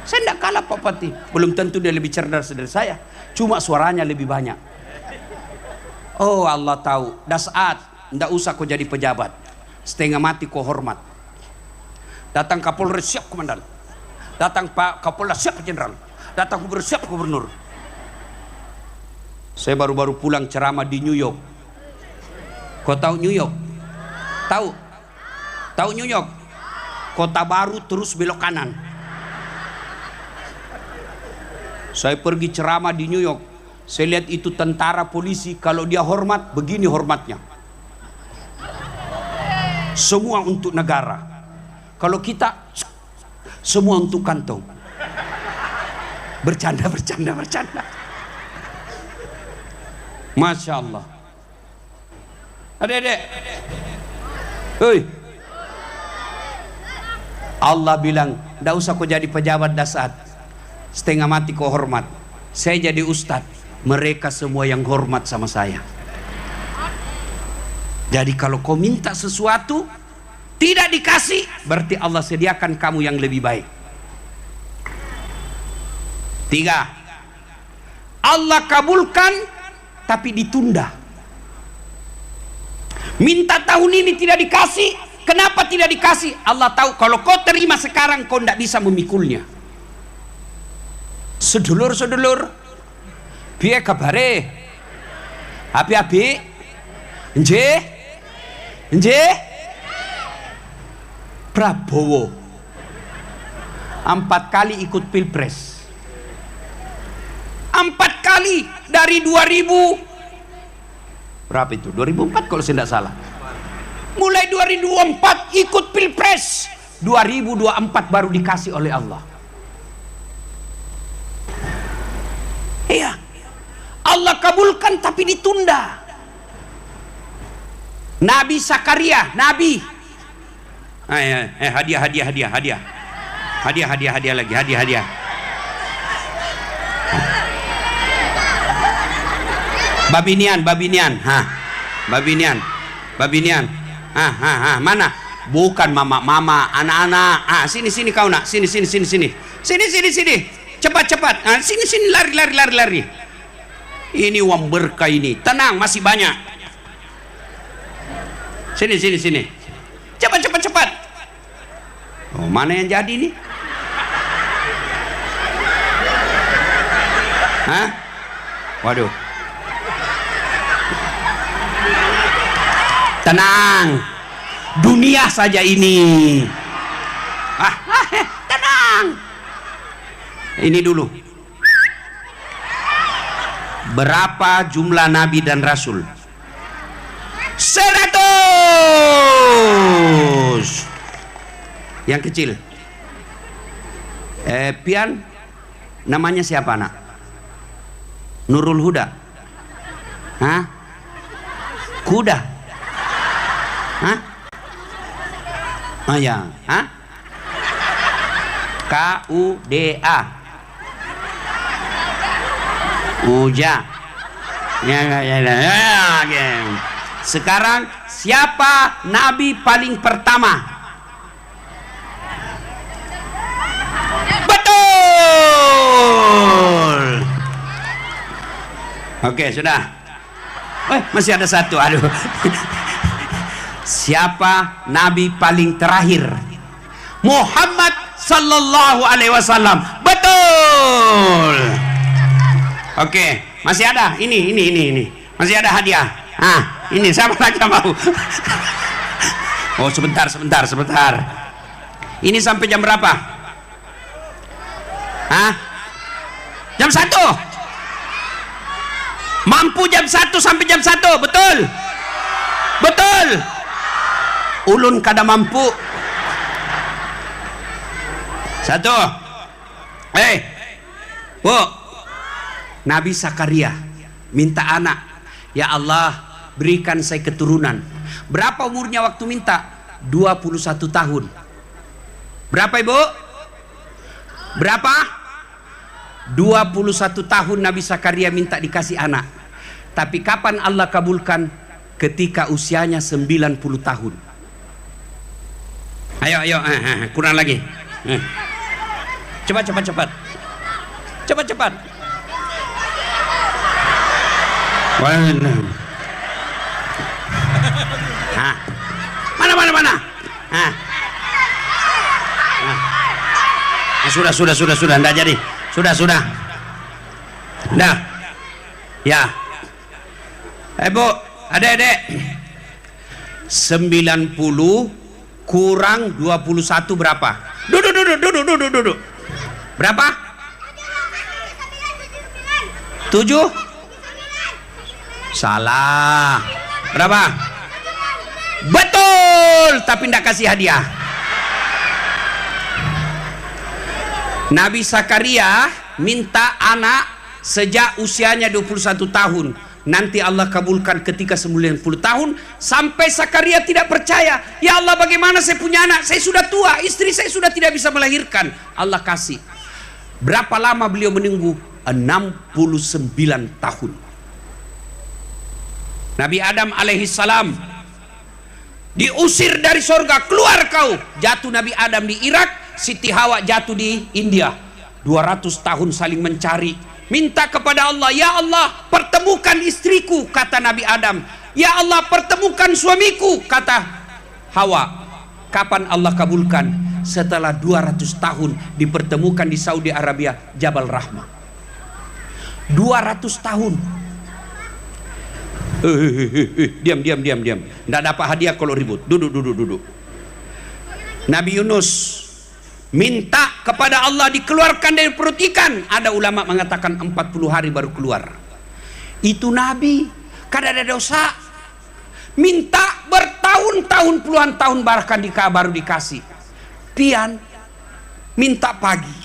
Saya tidak kalah Pak Bupati, belum tentu dia lebih cerdas dari saya, cuma suaranya lebih banyak. Oh Allah tahu, dah saat tidak usah kau jadi pejabat, setengah mati kau hormat. Datang Kapolres siap komandan, datang Pak Kapolda siap jenderal, datang gubernur siap gubernur. Saya baru-baru pulang ceramah di New York. Kau tahu New York? Tahu? Tahu New York? Kota baru terus belok kanan. Saya pergi ceramah di New York, saya lihat itu tentara polisi, kalau dia hormat, begini hormatnya. Semua untuk negara. Kalau kita, semua untuk kantong. Bercanda. Masya Allah. Adik-adik, hei, Allah bilang, tidak usah kau jadi pejabat dasar, setengah mati kau hormat. Saya jadi ustadz, mereka semua yang hormat sama saya. Jadi kalau kau minta sesuatu tidak dikasih, berarti Allah sediakan kamu yang lebih baik. 3, Allah kabulkan tapi ditunda. Minta tahun ini tidak dikasih. Kenapa tidak dikasih? Allah tahu kalau kau terima sekarang kau tidak bisa memikulnya. Sedulur-sedulur, piye kabare? Api-api? Nje? Prabowo 4 kali ikut pilpres. 4 kali dari 2000 berapa itu? 2004 kalau saya tidak salah. Mulai 2004 ikut pilpres, 2024 baru dikasih oleh Allah. Iya, Allah kabulkan tapi ditunda. Nabi Zakaria, Nabi. Hadiah lagi, hadiah. Babinian. Mana? Bukan mama, anak-anak. Sini kau nak. Sini. Cepat. Sini, lari. Ini uang berkah ini. Tenang, masih banyak. Sini. Cepat. Oh, mana yang jadi nih? Waduh. Tenang, dunia saja ini. Tenang. Ini dulu. Berapa jumlah nabi dan rasul? 100. Yang kecil. Pian, namanya siapa nak? Nurul Huda. Kuda. Kuda. Uja. Sekarang siapa nabi paling pertama? Betul. Oke, sudah. Masih ada satu. Aduh. Siapa nabi paling terakhir? Muhammad sallallahu alaihi wasallam. Betul. Oke, masih ada. Ini. Masih ada hadiah. Ini siapa lagi yang mau? Oh, sebentar. Ini sampai jam berapa? Jam 1. Mampu jam 1 sampai jam 1. Betul. Ulun kada mampu. 1. Bu, Nabi Zakaria minta anak. Ya Allah, berikan saya keturunan. Berapa umurnya waktu minta? 21 tahun. Berapa ibu? Berapa? 21 tahun Nabi Zakaria minta dikasih anak. Tapi kapan Allah kabulkan? Ketika usianya 90 tahun. Ayo, kurang lagi. Cepat. Mana? Sudah, enggak jadi. Sudah. Dah. Ya. Bu, adik-adik. 90 kurang 21 berapa? Duduk. Berapa? 7? Salah. Berapa? Betul, tapi tidak kasih hadiah. Nabi Zakaria minta anak sejak usianya 21 tahun. Nanti Allah kabulkan ketika 90 tahun. Sampai Zakaria tidak percaya. Ya Allah, bagaimana saya punya anak? Saya sudah tua, istri saya sudah tidak bisa melahirkan. Allah kasih. Berapa lama beliau menunggu? 69 tahun. Nabi Adam alaihissalam diusir dari sorga, keluar kau. Jatuh Nabi Adam di Irak, Siti Hawa jatuh di India. 200 tahun saling mencari, minta kepada Allah, ya Allah pertemukan istriku, kata Nabi Adam. Ya Allah pertemukan suamiku, kata Hawa. Kapan Allah kabulkan? Setelah 200 tahun dipertemukan di Saudi Arabia, Jabal Rahmah. 200 tahun. Diam. Tidak dapat hadiah kalau ribut. Duduk. Nabi Yunus minta kepada Allah dikeluarkan dari perut ikan. Ada ulama mengatakan 40 hari baru keluar. Itu Nabi, kada ada dosa. Minta bertahun-tahun, puluhan tahun bahkan baru dikasih. Pian minta pagi,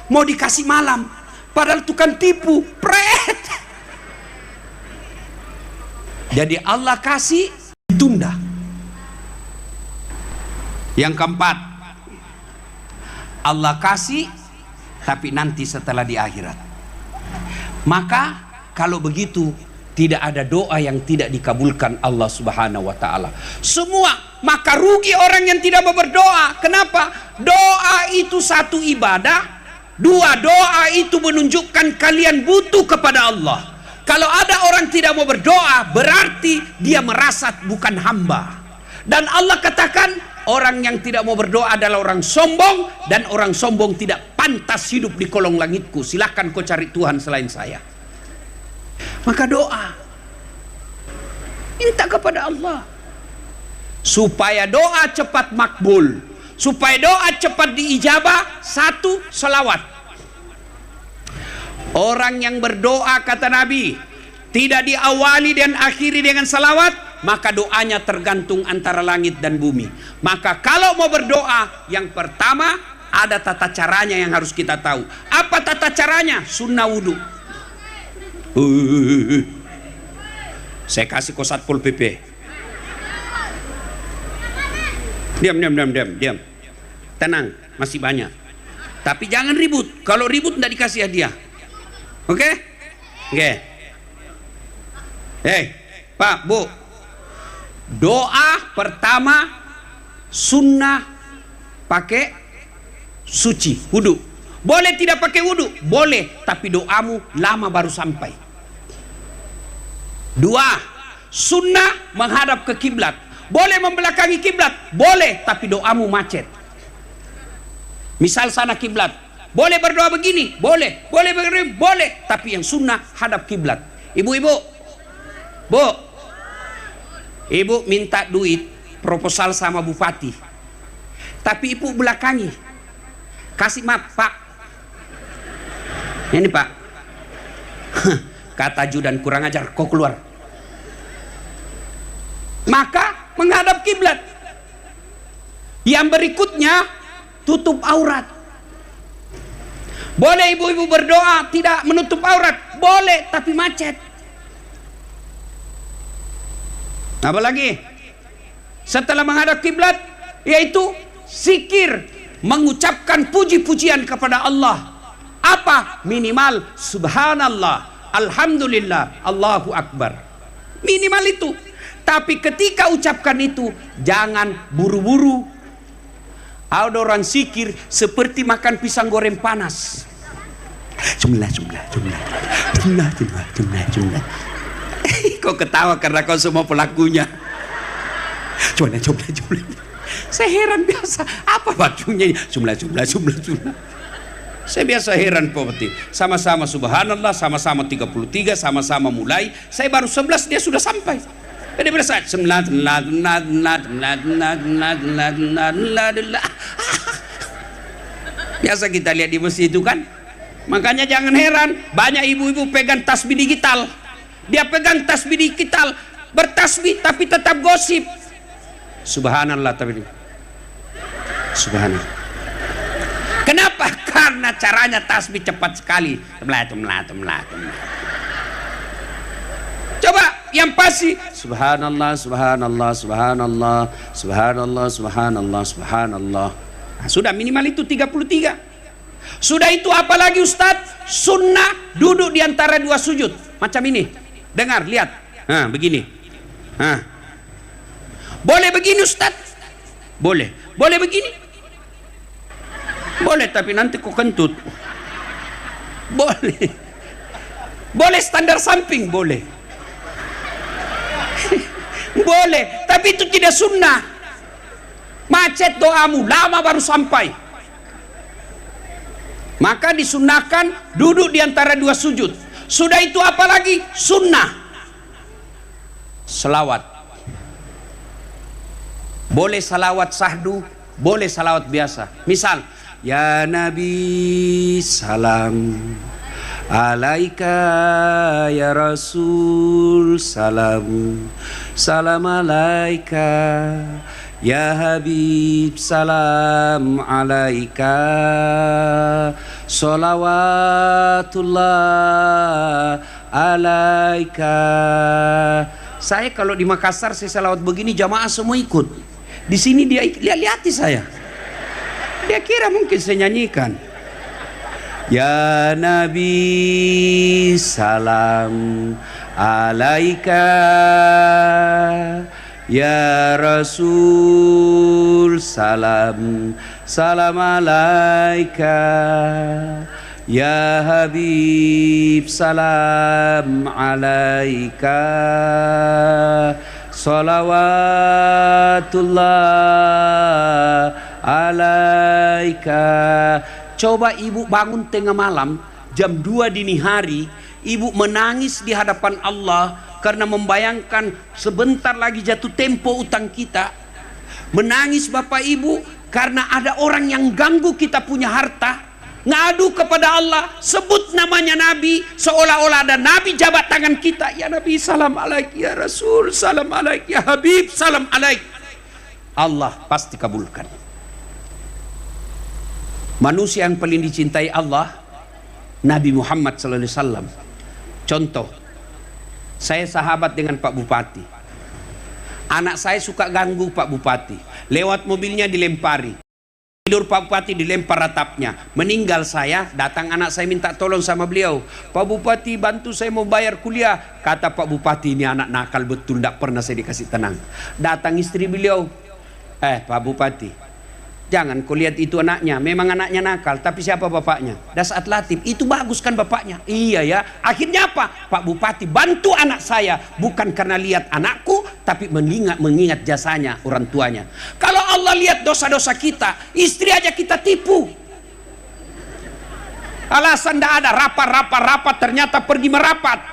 mau dikasih malam, padahal tukang tipu, pret. Jadi Allah kasih, ditunda. Yang keempat, Allah kasih tapi nanti setelah di akhirat. Maka kalau begitu tidak ada doa yang tidak dikabulkan Allah Subhanahu wa taala. Semua, maka rugi orang yang tidak mau berdoa. Kenapa? Doa itu satu ibadah. Dua, doa itu menunjukkan kalian butuh kepada Allah. Kalau ada orang tidak mau berdoa, berarti dia merasa bukan hamba. Dan Allah katakan, orang yang tidak mau berdoa adalah orang sombong, dan orang sombong tidak pantas hidup di kolong langitku. Silahkan kau cari Tuhan selain saya. Maka doa, minta kepada Allah supaya doa cepat makbul, supaya doa cepat diijabah. Satu, selawat. Orang yang berdoa, kata Nabi, tidak diawali dan akhiri dengan salawat, maka doanya tergantung antara langit dan bumi. Maka kalau mau berdoa, yang pertama ada tata caranya yang harus kita tahu. Apa tata caranya? Sunnah wudhu. Saya kasih kau Satpol PP. Diam. Tenang, masih banyak. Tapi jangan ribut. Kalau ribut tidak dikasih hadiah. Oke? Hei, Pak, Bu. Doa pertama sunnah pakai suci, wudu. Boleh tidak pakai wudu? Boleh, tapi doamu lama baru sampai. Dua, sunnah menghadap ke kiblat. Boleh membelakangi kiblat? Boleh, tapi doamu macet. Misal sana kiblat, boleh berdoa begini? Boleh. Boleh begini? Boleh. Tapi yang sunnah hadap kiblat. Ibu-ibu, Bu, ibu minta duit proposal sama bupati, tapi ibu belakangi kasih map, Pak, ini Pak, kata ajudan kurang ajar, kau keluar. Maka menghadap kiblat. Yang berikutnya tutup aurat. Boleh ibu-ibu berdoa tidak menutup aurat? Boleh, tapi macet. Apa lagi? Setelah menghadap kiblat, yaitu zikir, mengucapkan puji-pujian kepada Allah. Apa? Minimal subhanallah, alhamdulillah, Allahu akbar. Minimal itu. Tapi ketika ucapkan itu, jangan buru-buru. Ada orang zikir seperti makan pisang goreng panas. Jumlah. Kau ketawa karena kau semua pelakunya. Jumlah. Saya heran biasa. Apa bajunya? Jumlah. Saya biasa heran Pak. Sama-sama subhanallah, sama-sama 33, sama-sama mulai. Saya baru 11, dia sudah sampai. Dia berasa biasa kita lihat di masjid itu kan, Makanya jangan heran banyak ibu-ibu pegang tasbih digital. Dia pegang tasbih digital, bertasbih tapi tetap gosip. Subhanallah, tapi subhanallah. Kenapa? Karena caranya tasbih cepat sekali. Coba yang pasti subhanallah, subhanallah, subhanallah, subhanallah, subhanallah, subhanallah. Nah, sudah minimal itu 33. Sudah itu apalagi Ustadz? Sunnah duduk di antara dua sujud. Macam ini. Dengar, lihat. Nah, begini. Nah. Boleh begini Ustadz? Boleh. Boleh begini? Boleh, tapi nanti kok kentut. Boleh. Boleh standar samping? Boleh. Boleh, tapi itu tidak sunnah. Macet doamu, lama baru sampai. Maka disunnahkan duduk di antara dua sujud. Sudah itu apalagi? Sunnah selawat. Boleh salawat sahdu, boleh salawat biasa. Misal, ya Nabi salam alaika, ya Rasul salam, salam alaika, ya Habib salam alaika, salawatullah alaika. Saya kalau di Makassar saya salawat begini, jamaah semua ikut. Di sini dia lihat-lihati saya. Dia kira mungkin saya nyanyikan. Ya Nabi salam alaika, ya Rasul salam, salam alaika, ya Habib salam alaika, salawatullah alaika. Coba ibu bangun tengah malam jam 2 dini hari, ibu menangis di hadapan Allah karena membayangkan sebentar lagi jatuh tempo utang kita. Menangis bapak ibu karena ada orang yang ganggu kita punya harta. Ngadu kepada Allah, sebut namanya Nabi, seolah-olah ada Nabi jabat tangan kita. Ya Nabi salam alaik, ya Rasul salam alaik, ya Habib salam alaik. Allah pasti kabulkan. Manusia yang paling dicintai Allah, Nabi Muhammad sallallahu alaihi wasallam. Contoh, saya sahabat dengan Pak Bupati. Anak saya suka ganggu Pak Bupati. Lewat mobilnya dilempari. Tidur Pak Bupati dilempar ratapnya. Meninggal saya, datang anak saya minta tolong sama beliau. Pak Bupati bantu saya mau bayar kuliah. Kata Pak Bupati, ini anak nakal betul, tidak pernah saya dikasih tenang. Datang istri beliau. Pak Bupati, jangan kau lihat itu anaknya, memang anaknya nakal, tapi siapa bapaknya? Dasat Latif, itu bagus kan bapaknya? Iya ya. Akhirnya apa? Pak Bupati bantu anak saya, bukan karena lihat anakku, tapi mengingat jasanya orang tuanya. Kalau Allah lihat dosa-dosa kita, istri aja kita tipu. Alasan tidak ada, rapat, ternyata pergi merapat.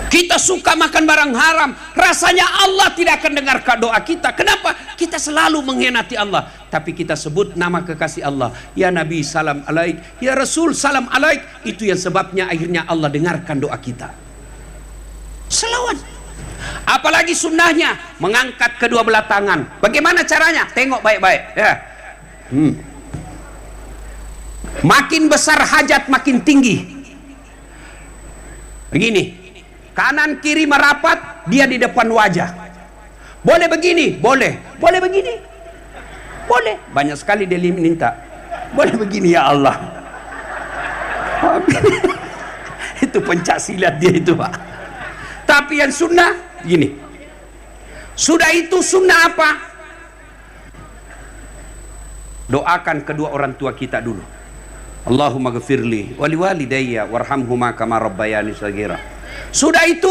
Kita suka makan barang haram, rasanya Allah tidak akan dengar doa kita. Kenapa? Kita selalu mengkhianati Allah. Tapi kita sebut nama kekasih Allah, ya Nabi salam alaik, ya Rasul salam alaik. Itu yang sebabnya akhirnya Allah dengarkan doa kita. Selawat. Apalagi sunnahnya, mengangkat kedua belah tangan. Bagaimana caranya? Tengok baik-baik ya. Makin besar hajat makin tinggi. Begini, kanan kiri merapat, dia di depan wajah. Boleh begini? Boleh. Boleh begini? Boleh. Banyak sekali dia minta. Boleh begini ya Allah. Itu pencak silat dia itu Pak. Tapi yang sunnah gini. Sudah itu sunnah apa? Doakan kedua orang tua kita dulu. Allahumma ghafirli wali walidayya warhamhuma kama rabbayani shaghira. Sudah itu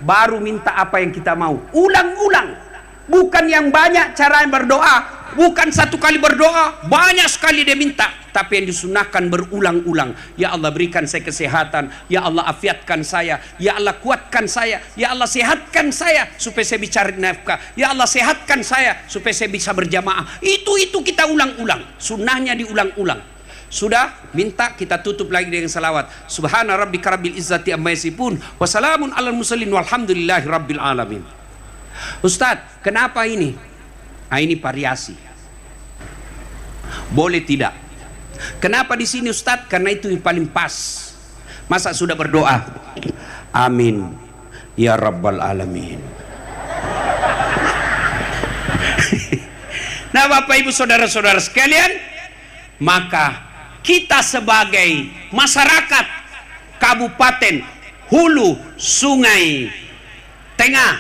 baru minta apa yang kita mau. Ulang-ulang. Bukan yang banyak cara yang berdoa. Bukan satu kali berdoa, banyak sekali dia minta. tapi yang disunahkan berulang-ulang. Ya Allah berikan saya kesehatan, ya Allah afiatkan saya, ya Allah kuatkan saya, ya Allah sehatkan saya supaya saya bicara nafkah, ya Allah sehatkan saya supaya saya bisa berjamaah. Itu kita ulang-ulang, sunnahnya diulang-ulang. Sudah, minta kita tutup lagi dengan salawat. Subhana rabbika rabbil izzati amma yasifun wa salamun alal mursalin walhamdulillahi rabbil alamin. Ustadz, kenapa ini? Ini variasi. Boleh tidak? Kenapa di sini Ustadz? Karena itu yang paling pas. Masa sudah berdoa? Amin ya rabbal alamin. Nah, Bapak Ibu saudara-saudara sekalian, maka kita sebagai masyarakat Kabupaten Hulu Sungai Tengah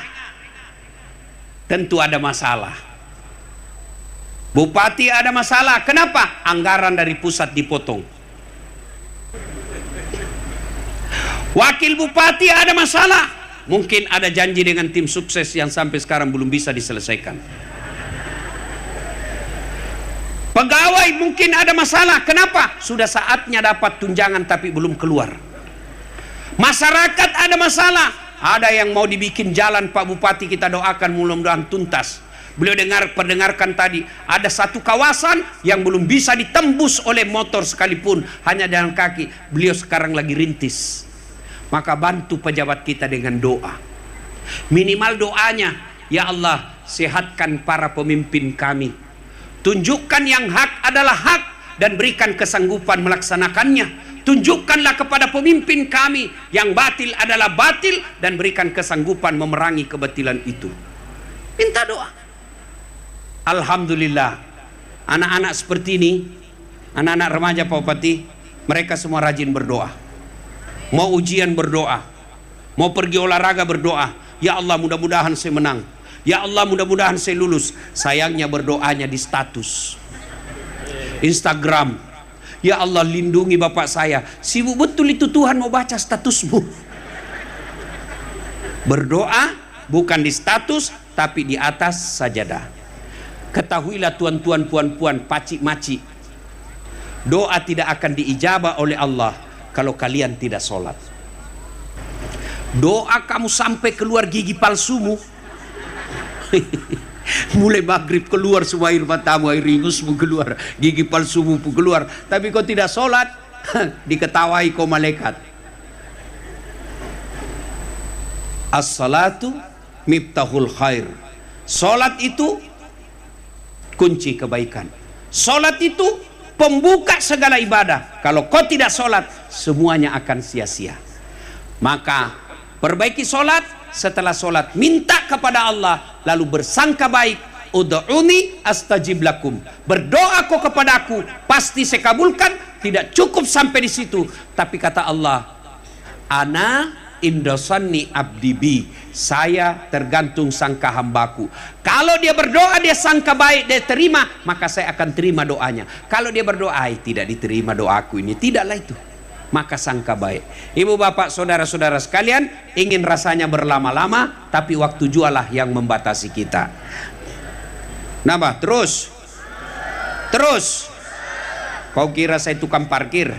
tentu ada masalah. Bupati ada masalah. Kenapa? Anggaran dari pusat dipotong. Wakil bupati ada masalah. Mungkin ada janji dengan tim sukses yang sampai sekarang belum bisa diselesaikan. Pegawai mungkin ada masalah. Kenapa? Sudah saatnya dapat tunjangan tapi belum keluar. Masyarakat ada masalah. Ada yang mau dibikin jalan, Pak Bupati, kita doakan mudah-mudahan tuntas. Beliau perdengarkan tadi, ada satu kawasan yang belum bisa ditembus oleh motor sekalipun, hanya jalan kaki. Beliau sekarang lagi rintis. Maka bantu pejabat kita dengan doa. Minimal doanya, ya Allah sehatkan para pemimpin kami. Tunjukkan yang hak adalah hak dan berikan kesanggupan melaksanakannya. Tunjukkanlah kepada pemimpin kami yang batil adalah batil dan berikan kesanggupan memerangi kebatilan itu. Minta doa. Alhamdulillah, anak-anak seperti ini, anak-anak remaja Pak Bupati, mereka semua rajin berdoa. Mau ujian berdoa, mau pergi olahraga berdoa. Ya Allah mudah-mudahan saya menang. Ya Allah mudah-mudahan saya lulus. Sayangnya berdoanya di status Instagram. Ya Allah lindungi bapak saya. Sibuk betul itu Tuhan mau baca statusmu. Berdoa bukan di status tapi di atas sajadah. Ketahuilah tuan-tuan, puan-puan, pacik-macik, doa tidak akan diijabah oleh Allah kalau kalian tidak sholat. Doa kamu sampai keluar gigi palsumu. Mulai maghrib keluar semua air matamu, air ingusmu keluar, gigi palsumu pun keluar, tapi kau tidak sholat, diketawai kau malaikat. As-salatu miftahul khair. Sholat itu kunci kebaikan. Sholat itu pembuka segala ibadah. Kalau kau tidak sholat, semuanya akan sia-sia. Maka perbaiki sholat. Setelah sholat minta kepada Allah, lalu bersangka baik. Ud'uni astajib lakum. Berdoa kau kepadaku, pasti saya kabulkan. Tidak cukup sampai di situ, tapi kata Allah, ana indosanni abdibi, saya tergantung sangka hambaku. Kalau dia berdoa dia sangka baik, dia terima, maka saya akan terima doanya. Kalau dia berdoa tidak diterima doaku ini, tidaklah itu, maka sangka baik. Ibu bapak saudara-saudara sekalian, ingin rasanya berlama-lama, tapi waktu jualah yang membatasi kita. Nambah terus kau kira saya tukang parkir?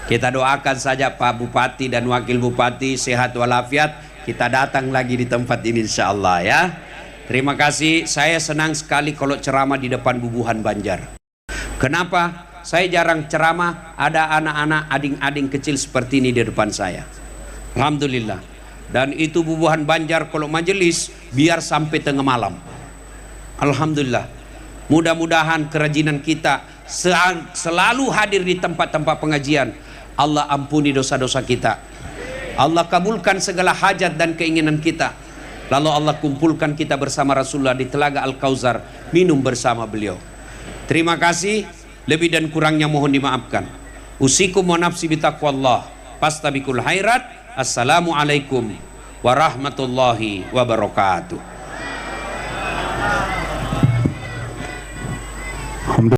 Kita doakan saja Pak Bupati dan Wakil Bupati sehat walafiat. Kita datang lagi di tempat ini insyaallah ya. Terima kasih. Saya senang sekali kalau ceramah di depan Bubuhan Banjar. Kenapa? Saya jarang ceramah, ada anak-anak ading-ading kecil seperti ini di depan saya. Alhamdulillah. Dan itu Bubuhan Banjar kalau majelis biar sampai tengah malam. Alhamdulillah. Mudah-mudahan kerajinan kita selalu hadir di tempat-tempat pengajian. Allah ampuni dosa-dosa kita. Allah kabulkan segala hajat dan keinginan kita. Lalu Allah kumpulkan kita bersama Rasulullah di Telaga Al-Kausar, minum bersama beliau. Terima kasih. Lebih dan kurangnya mohon dimaafkan. Usikum wa nafsi bitaqwallah. Fastabikul khairat. Assalamualaikum warahmatullahi wabarakatuh.